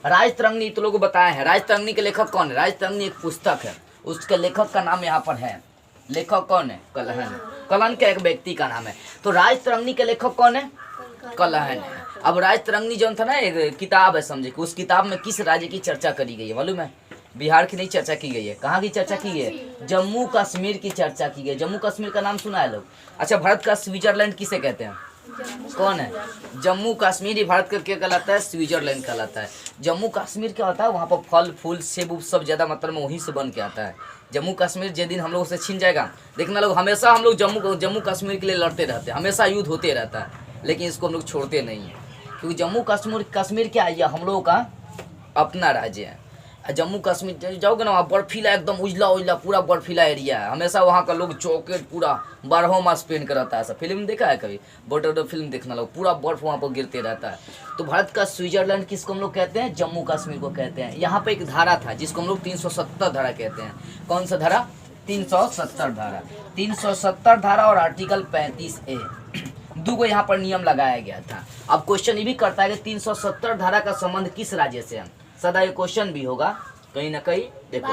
राजतरंगिणी तो लोग बताए हैं। राजतरंगिणी के लेखक कौन है? राजतरंगिणी एक पुस्तक है, उसके लेखक का नाम यहाँ पर है। लेखक कौन है? कलहन। कलहन का एक व्यक्ति का नाम है। तो राजतरंगिणी के लेखक कौन है? कलहन है। अब राजतरंगिणी जो था ना, एक किताब है, समझे कि उस किताब में किस राज्य की चर्चा करी गई है मालूम है? बिहार की नहीं चर्चा की गई है। कहाँ की चर्चा की गई है? जम्मू कश्मीर की चर्चा की गई। जम्मू कश्मीर का नाम सुना है लोग? अच्छा, भारत का स्विट्जरलैंड किसे कहते हैं? कौन है? जम्मू कश्मीर ही भारत का क्या कहलाता है? स्विट्जरलैंड कहलाता है। जम्मू कश्मीर क्या होता है? वहाँ पर फल फूल सेब उब सब ज्यादा मात्रा में वहीं से बन के आता है। जम्मू कश्मीर जिस दिन हम लोग से छीन जाएगा, देखना लोग, हमेशा हम लोग जम्मू कश्मीर के लिए लड़ते रहते हैं, हमेशा युद्ध होते रहता है, लेकिन इसको हम लोग छोड़ते नहीं हैं, क्योंकि जम्मू कश्मीर क्या है? हम लोगों का अपना राज्य है। जम्मू कश्मीर जाओगे ना, वहाँ बर्फीला, एकदम उजला उजला पूरा बर्फीला एरिया है। हमेशा वहाँ का लोग जॉकेट पूरा 12 मास पहन कर रहता है। सब फिल्म देखा है कभी? बॉर्डर फिल्म देखना लोग, पूरा बर्फ वहाँ पर गिरते रहता है। तो भारत का स्विट्जरलैंड किसको हम लोग कहते हैं? जम्मू कश्मीर को कहते हैं। यहाँ पे एक धारा था जिसको हम लोग 370 धारा कहते हैं। कौन सा धारा? 370 धारा। 370 धारा और आर्टिकल 35A, दो को यहाँ पर नियम लगाया गया था। अब क्वेश्चन ये भी करता है कि 370 धारा का संबंध किस राज्य से है? सदा ये क्वेश्चन भी होगा कहीं ना कहीं। देखो,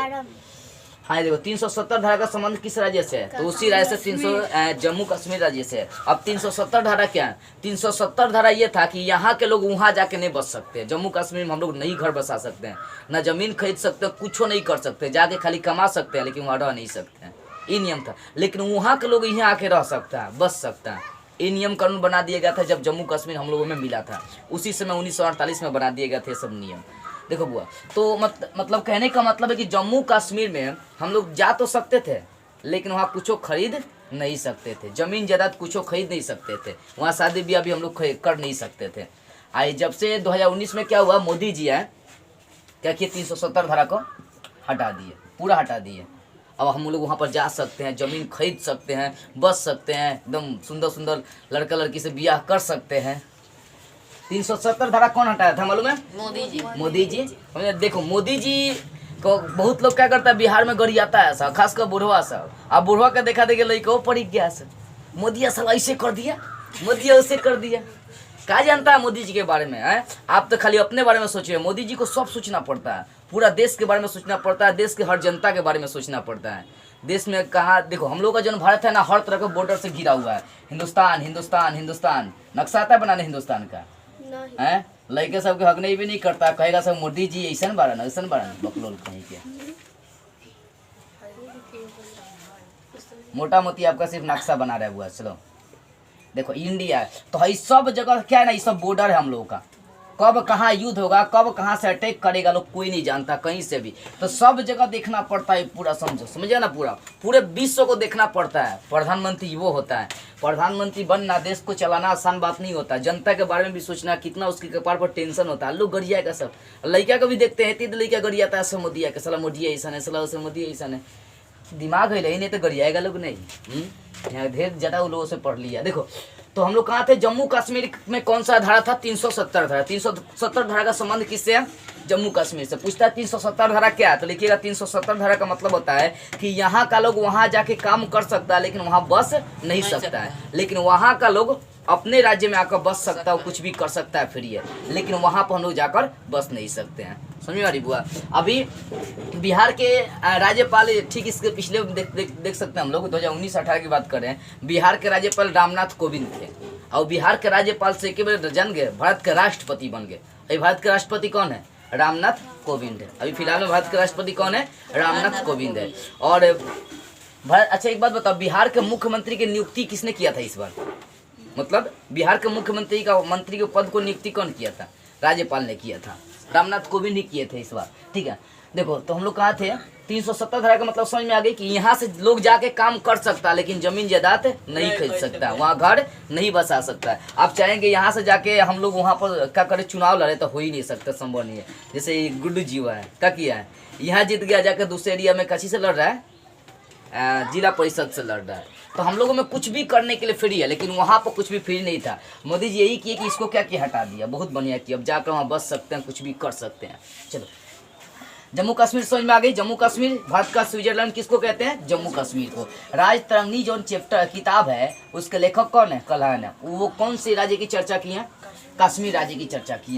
हाँ देखो, 370 धारा का संबंध किस राज्य से है? तो उसी राज्य से जम्मू कश्मीर राज्य से है। अब 370 धारा क्या है? 370 धारा ये था कि यहाँ के लोग वहाँ जाके नहीं बस सकते। जम्मू कश्मीर में हम लोग नहीं घर बसा सकते हैं, ना जमीन खरीद सकते हैं, कुछ नहीं कर सकते, जाके खाली कमा सकते हैं, लेकिन वहाँ रह नहीं सकते हैं। ये नियम था। लेकिन वहाँ के लोग यहाँ आके रह सकता है, बस सकता है। ये नियम कानून बना दिया गया था जब जम्मू कश्मीर हम लोगों में मिला था। उसी समय 1948 में बना दिए गए थे सब नियम। देखो बुआ, तो मतलब कहने का मतलब है कि जम्मू कश्मीर में हम लोग जा तो सकते थे, लेकिन वहाँ कुछ खरीद नहीं सकते थे। जमीन जायदाद कुछ खरीद नहीं सकते थे। वहाँ शादी ब्याह भी हम लोग कर नहीं सकते थे। आई जब से 2019 में क्या हुआ, मोदी जी है क्या किए? 370 धारा को हटा दिए, पूरा हटा दिए। अब हम लोग वहाँ पर जा सकते हैं, ज़मीन खरीद सकते हैं, बस सकते हैं, एकदम सुंदर सुंदर लड़का लड़की से ब्याह कर सकते हैं। 370 धारा कौन हटाया था मालूम है? मोदी जी। मोदी जी। देखो, मोदी जी को बहुत लोग क्या करता है, बिहार में गरियाता है ऐसा, खासकर बुढ़वा सब। अब बुढ़वा का देखा देखे लड़का पड़ गया सर, मोदी असल ऐसे कर दिया, मोदी ऐसे कर दिया। क्या जानता है मोदी जी के बारे में? है आप तो खाली अपने बारे में सोचिए। मोदी जी को सब सोचना पड़ता है, पूरा देश के बारे में सोचना पड़ता है, देश के हर जनता के बारे में सोचना पड़ता है। देश में कहाँ देखो, हम लोग का जो भारत है ना, हर तरह के बॉर्डर से घिरा हुआ है। हिंदुस्तान हिंदुस्तान हिंदुस्तान, नक्शा आता है बनाने हिंदुस्तान का? है लड़के सबके हक नहीं भी नहीं करता, कहेगा सब मोदी जी ऐसा बारन ऐसा बारन बकलोल कहीं के। मोटा मोटी आपका सिर्फ नक्शा बना रहा हुआ। चलो देखो, इंडिया तो ये सब जगह क्या है ना, ये सब बॉर्डर है हम लोगों का। कब कहाँ युद्ध होगा, कब कहाँ से अटैक करेगा लोग कोई नहीं जानता, कहीं से भी। तो सब जगह देखना पड़ता है पूरा, समझे ना? पूरे विश्व को देखना पड़ता है। प्रधानमंत्री वो होता है। प्रधानमंत्री बनना, देश को चलाना आसान बात नहीं होता। जनता के बारे में भी सोचना, कितना उसके कपार पर टेंशन होता है। लोग गरियाएगा सब, लड़का को भी देखते हैं, तीन लड़का गरियाता है, मोदी के सला मोदी ऐसा है, सला मोदी ऐसा है। दिमाग है नहीं तो गरियाएगा लोग नहीं। यहाँ ढेर ज़्यादा वो लोगों से पढ़ लिया। देखो, तो हम लोग कहाँ थे? जम्मू कश्मीर में कौन सा धारा था? 370 धारा। 370 धारा का संबंध किससे है? जम्मू कश्मीर से। पूछता है 370 धारा क्या है, तो लिखिएगा 370 धारा का मतलब होता है कि यहाँ का लोग वहाँ जाके काम कर सकता है, लेकिन वहाँ बस नहीं सकता है। लेकिन वहाँ का लोग अपने राज्य में आकर बस सकता है, कुछ भी कर सकता है फ्री है, लेकिन वहाँ पर हम लोग जाकर बस नहीं सकते हैं। समझ में आ रही बुआ? अभी बिहार के राज्यपाल, ठीक इसके पिछले देख सकते हैं हम लोग, 2019-18 की बात कर रहे हैं। बिहार के राज्यपाल रामनाथ कोविंद थे, और बिहार के राज्यपाल से एक बार जान गए, भारत के राष्ट्रपति बन गए। अभी भारत के राष्ट्रपति कौन है? रामनाथ कोविंद है। अभी फिलहाल में भारत के राष्ट्रपति कौन है? रामनाथ कोविंद है। और भारत, अच्छा एक बात बताओ, बिहार के मुख्यमंत्री की नियुक्ति किसने किया था इस बार? मतलब बिहार के मुख्यमंत्री का मंत्री के पद को नियुक्ति कौन किया था? राज्यपाल ने किया था, रामनाथ कोविंद ही किए थे इस बार। ठीक है, देखो तो हम लोग कहाँ थे? 370 धारा का मतलब समझ में आ गई कि यहाँ से लोग जाके काम कर सकता है, लेकिन जमीन जायदाद नहीं खरीद सकता, वहाँ घर नहीं बसा सकता है। आप चाहेंगे यहाँ से जाके हम लोग वहाँ पर क्या करें, चुनाव लड़े, तो हो ही नहीं सकता, संभव नहीं है। जैसे गुड्डू जी हुआ है, क्या किया है, यहाँ जीत गया, जाकर दूसरे एरिया में कच्ची से लड़ रहा है, जिला परिषद से लड़ रहा है। तो हम लोगों में कुछ भी करने के लिए फ्री है, लेकिन वहाँ पर कुछ भी फ्री नहीं था। मोदी जी यही किए कि इसको क्या किया, हटा दिया। बहुत बढ़िया किया, अब जाकर वहाँ बस सकते हैं, कुछ भी कर सकते हैं। चलो, जम्मू कश्मीर समझ में आ गई। जम्मू कश्मीर, भारत का स्विट्जरलैंड किसको कहते हैं? जम्मू कश्मीर को। राजतरंगिणी जो चैप्टर किताब है, उसके लेखक कौन है? कलहन है। वो कौन से राज्य की चर्चा की है? कश्मीर राज्य की चर्चा की है।